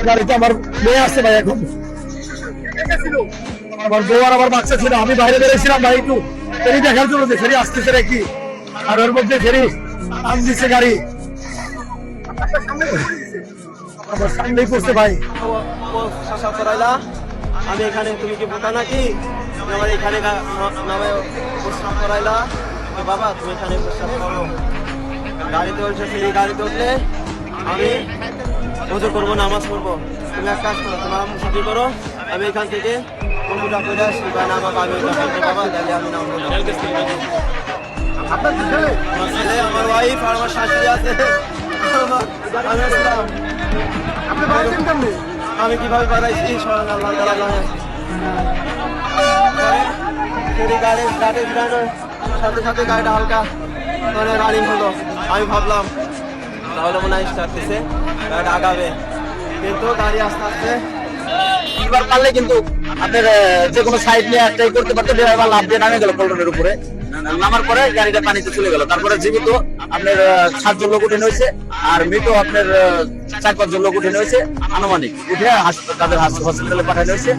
গাড়িতে আমার মেয়ে আসছে ভাই এখন, আমার বউ আর আমার বাচ্চা ছিল, আমি বাইরে বেরিয়েছিলাম ভাই একটু ফেরি দেখার জন্য যে ফেরি আসতেছে নাকি, আর ওর মধ্যে ফেরি আন দিচ্ছে গাড়ি আমার সামনেই পড়ছে ভাই। আমি এখানে, তুমি কি বোকা নাকি? আমার এখানে নামে প্রস্তাব করাইলা, বাবা তুমি এখানে প্রস্তাব করো, গাড়িতে উঠছে, সেই গাড়িতে উঠলে আমি ওজু করবো, নামাজ পড়বো। তুমি এক কাজ করো, তোমার আম্মু ছুটি করো, আমি এখান থেকে কম্পিউটার করে আসি, বা নামাজ আমি বাবা তাহলে আমি নাম আপনার ছেলে, আমার ওয়াইফ আর আমার শাশুড়ি আছে। আমি কিভাবে বাড়াইছি গাড়ির সাথে সাথে গাড়িটা হালকা মানে রানিং হলো, আমি ভাবলাম তাহলে মনে হয় স্টার্ট দিছে, গাড়িটা আগাবে, কিন্তু গাড়ি আস্তে আস্তে এবার পারলে কিন্তু আপনার যে কোনো সাইড নিয়ে একটাই করতে পারতো, ড্রাইভার লাভ দিয়ে নামে গেল পল্টনের উপরে, নামার পরে গাড়িটা পানিতে চলে গেল। তারপরে জীবিত আপনার 7 জন লোক উঠে হয়েছে, আর মৃত আপনার 4-5 জন লোক উঠে হয়েছে, আনুমানিক উঠে তাদের হসপিটালে পাঠানো হয়েছে।